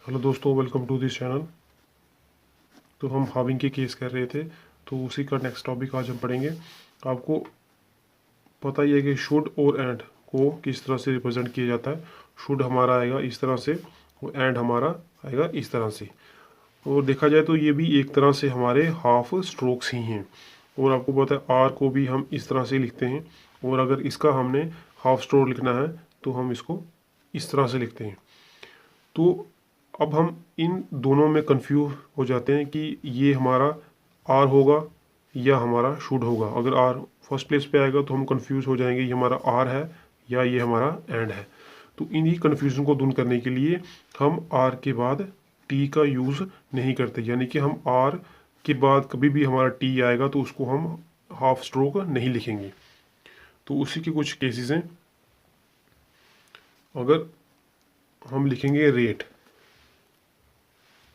Hello दोस्तों, welcome to this channel. तो हम हाविंग के केस कर रहे थे, तो उसी का नेक्स्ट टॉपिक आज हम पढ़ेंगे। आपको पता ही है कि शुड और एंड को किस तरह से रिप्रेजेंट किया जाता है। शुड हमारा आएगा इस तरह से और एंड हमारा आएगा इस तरह से। और देखा जाए तो ये भी एक तरह से हमारे हाफ स्ट्रोक्स ही हैं। और आपको पता है आर को भी हम इस तरह से लिखते हैं। और अगर इसका हमने हाफ स्ट्रोक लिखना है तो हम इसको इस तरह से लिखते हैं। तो अब हम इन दोनों में कंफ्यूज हो जाते हैं कि ये हमारा आर होगा या हमारा शुड होगा। अगर आर फर्स्ट प्लेस पे आएगा तो हम कंफ्यूज हो जाएंगे ये हमारा आर है या ये हमारा एंड है। तो इन्हीं कन्फ्यूजन को दूर करने के लिए हम आर के बाद टी का यूज़ नहीं करते, यानी कि हम आर के बाद कभी भी हमारा टी आएगा तो उसको हम हाफ स्ट्रोक नहीं लिखेंगे। तो उसी के कुछ केसेस हैं। अगर हम लिखेंगे रेट,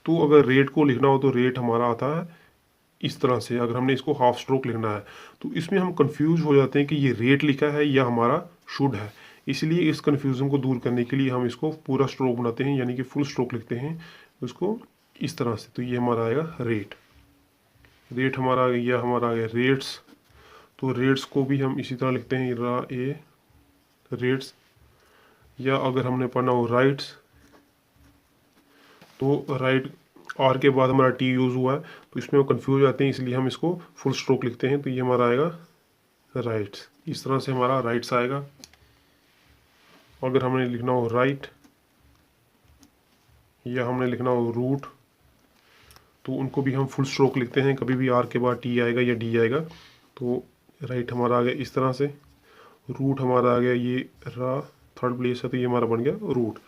तो अगर रेट को लिखना हो तो रेट हमारा आता है इस तरह से। अगर हमने इसको हाफ स्ट्रोक लिखना है तो इसमें हम कंफ्यूज हो जाते हैं कि ये रेट लिखा है या हमारा शुड है। इसलिए इस कंफ्यूजन को दूर करने के लिए हम इसको पूरा स्ट्रोक बनाते हैं, यानी कि फुल स्ट्रोक लिखते हैं उसको इस तरह से। तो ये हमारा आएगा रेट। रेट हमारा आ गया, हमारा आ गया रेट्स। तो रेट्स को भी हम इसी तरह लिखते हैं, रा ए रेट्स। या अगर हमने पढ़ना हो राइट्स, तो राइट आर के बाद हमारा टी यूज़ हुआ है तो इसमें वो कंफ्यूज हो जाते हैं, इसलिए हम इसको फुल स्ट्रोक लिखते हैं। तो ये हमारा आएगा राइट्स। इस तरह से हमारा राइट्स आएगा। अगर हमने लिखना हो राइट या हमने लिखना हो रूट, तो उनको भी हम फुल स्ट्रोक लिखते हैं। कभी भी आर के बाद टी आएगा या डी आएगा। तो राइट हमारा आ गया इस तरह से। रूट हमारा आ गया ये रा थर्ड प्लेस है तो ये हमारा बन गया रूट।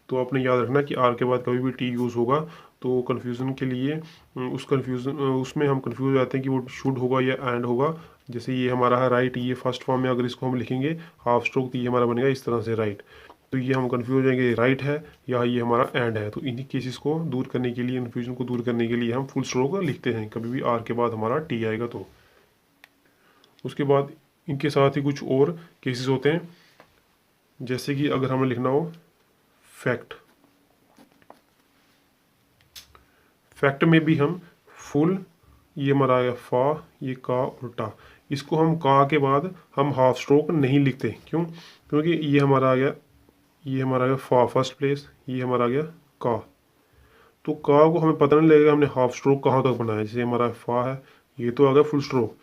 तो आपने याद रखना कि आर के बाद कभी भी टी यूज़ होगा तो कन्फ्यूज़न के लिए उसमें हम कंफ्यूज हो जाते हैं कि वो शुड होगा या एंड होगा। जैसे ये हमारा है राइट, ये फर्स्ट फॉर्म में अगर इसको हम लिखेंगे हाफ स्ट्रोक तो ये हमारा बनेगा इस तरह से राइट। तो ये हम कंफ्यूज हो जाएंगे राइट है या ये हमारा एंड है। तो इन्हीं केसेस को दूर करने के लिए, कन्फ्यूजन को दूर करने के लिए हम फुल स्ट्रोक लिखते हैं कभी भी आर के बाद हमारा टी आएगा तो। उसके बाद इनके साथ ही कुछ और केसेस होते हैं, जैसे कि अगर हमें लिखना हो फैक्ट। फैक्ट में भी हम फुल, ये हमारा आ गया फा, ये का उल्टा, इसको हम का के बाद हम हाफ स्ट्रोक नहीं लिखते। क्यों? क्योंकि ये हमारा आ गया, ये हमारा आ गया फा फर्स्ट प्लेस, ये हमारा आ गया का। तो का को हमें पता नहीं लगेगा हमने हाफ स्ट्रोक कहाँ तक बनाया। जैसे हमारा फा है, ये तो आ गया फुल स्ट्रोक,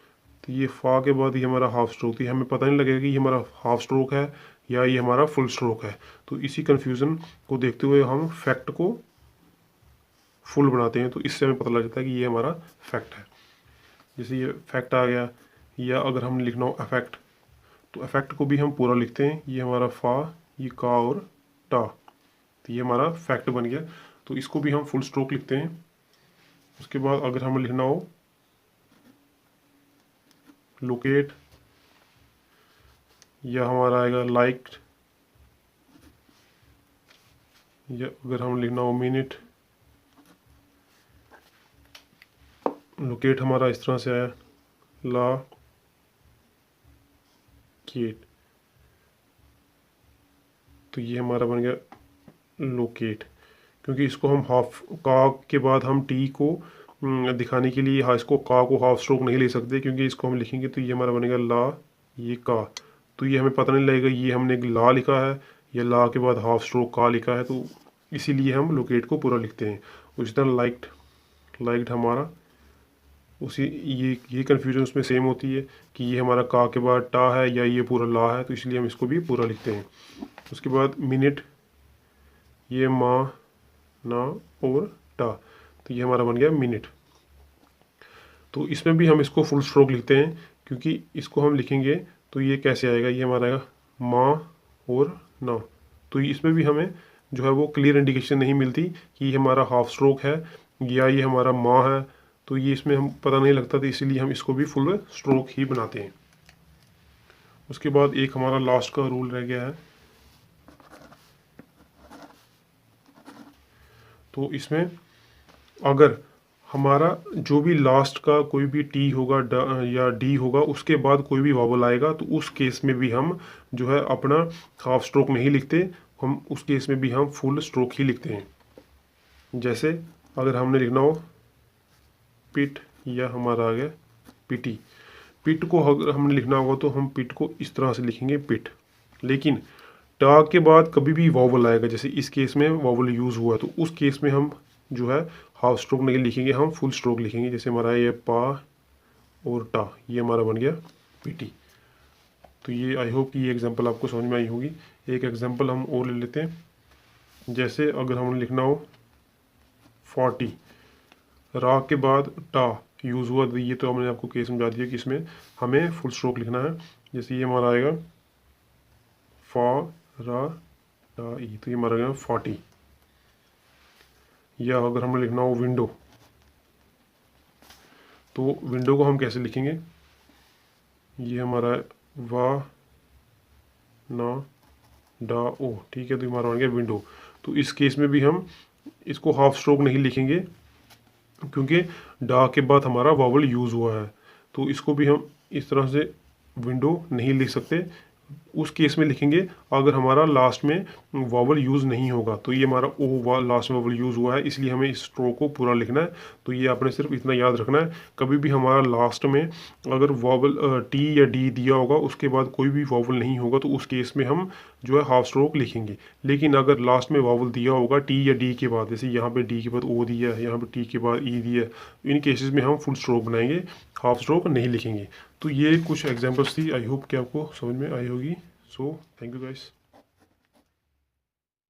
तो ये फा के बाद ये हमारा हाफ स्ट्रोक, तो हमें पता नहीं लगेगा कि ये हमारा हाफ स्ट्रोक है या ये हमारा फुल स्ट्रोक है। तो इसी कन्फ्यूज़न को देखते हुए हम फैक्ट को फुल बनाते हैं। तो इससे हमें पता लग जाता है कि ये हमारा फैक्ट है। जैसे ये फैक्ट आ गया। या अगर हम लिखना हो अफेक्ट, तो अफेक्ट को भी हम पूरा लिखते हैं। ये हमारा फा, ये का और टा, तो ये हमारा फैक्ट बन गया। तो इसको भी हम फुल स्ट्रोक लिखते हैं। उसके बाद अगर हमें लिखना हो लोकेट, या हमारा आएगा लाइक, या अगर हम लिखना हो मिनट, लोकेट हमारा इस तरह से आया ला केट, तो ये हमारा बन गया लोकेट। क्योंकि इसको हम हाफ का के बाद हम टी को दिखाने के लिए इसको का को हाफ स्ट्रोक नहीं ले सकते, क्योंकि इसको हम लिखेंगे तो ये हमारा बनेगा ला, ये का। तो ये हमें पता नहीं लगेगा ये हमने ला लिखा है या ला के बाद हाफ स्ट्रोक का लिखा है। तो इसीलिए हम लोकेट को पूरा लिखते हैं। उसी तरह लाइक्ड, लाइक्ड हमारा उसी ये कन्फ्यूजन उसमें सेम होती है कि ये हमारा का के बाद टा है या ये पूरा ला है, तो इसलिए हम इसको भी पूरा लिखते हैं। उसके बाद मिनट, ये माँ ना और टा, तो ये हमारा बन गया मिनट। तो इसमें भी हम इसको फुल स्ट्रोक लिखते हैं, क्योंकि इसको हम लिखेंगे तो ये कैसे आएगा, ये हमारा आएगा माँ और ना। तो इसमें भी हमें जो है वो क्लियर इंडिकेशन नहीं मिलती कि ये हमारा हाफ स्ट्रोक है या ये हमारा माँ है। तो ये इसमें हम पता नहीं लगता, तो इसीलिए हम इसको भी फुल स्ट्रोक ही बनाते हैं। उसके बाद एक हमारा लास्ट का रूल रह गया है। तो इसमें अगर हमारा जो भी लास्ट का कोई भी टी होगा या डी होगा, उसके बाद कोई भी वॉवल आएगा, तो उस केस में भी हम जो है अपना हाफ स्ट्रोक नहीं लिखते, हम उस केस में भी हम फुल स्ट्रोक ही लिखते हैं। जैसे अगर हमने लिखना हो पिट, या हमारा आ गया पिटी। पिट को अगर हमने लिखना होगा तो हम पिट को इस तरह से लिखेंगे पिट। लेकिन टा के बाद कभी भी वॉवल आएगा, जैसे इस केस में वॉवल यूज़ हुआ है तो उस केस में हम जो है हाफ स्ट्रोक नहीं लिखेंगे, हम फुल स्ट्रोक लिखेंगे। जैसे हमारा ये पा और टा, ये हमारा बन गया पीटी। तो ये आई होप कि ये एग्जांपल आपको समझ में आई होगी। एक एग्जांपल हम और ले लेते हैं। जैसे अगर हमने लिखना हो 40, रा के बाद टा यूज़ हुआ, तो ये तो हमने आपको केस समझा दिया कि इसमें हमें फुल स्ट्रोक लिखना है। जैसे ये हमारा आएगा फा रा टा ई, तो ये हमारा आएगा 40। या अगर हमें लिखना हो विंडो, तो विंडो को हम कैसे लिखेंगे, ये हमारा वा ना डा ओ, ठीक है, तो हमारा बन गया विंडो। तो इस केस में भी हम इसको हाफ स्ट्रोक नहीं लिखेंगे क्योंकि डा के बाद हमारा वावल यूज़ हुआ है। तो इसको भी हम इस तरह से विंडो नहीं लिख सकते। उस केस में लिखेंगे अगर हमारा लास्ट में वावल यूज़ नहीं होगा। तो ये हमारा ओ लास्ट में वावल यूज़ हुआ है, इसलिए हमें इस स्ट्रोक को पूरा लिखना है। तो ये आपने सिर्फ इतना याद रखना है, कभी भी हमारा लास्ट में अगर वावल टी या डी दिया होगा उसके बाद कोई भी वावल नहीं होगा तो उस केस में हम जो है हाफ स्ट्रोक लिखेंगे। लेकिन अगर लास्ट में वावल दिया होगा टी या डी के बाद, जैसे यहाँ पे डी के बाद ओ दिया है, यहाँ पे टी के बाद ई दिया है, इन केसेस में हम फुल स्ट्रोक बनाएंगे, हाफ स्ट्रोक नहीं लिखेंगे। तो ये कुछ एग्जांपल्स थी, आई होप कि आपको समझ में आई होगी। So thank you guys.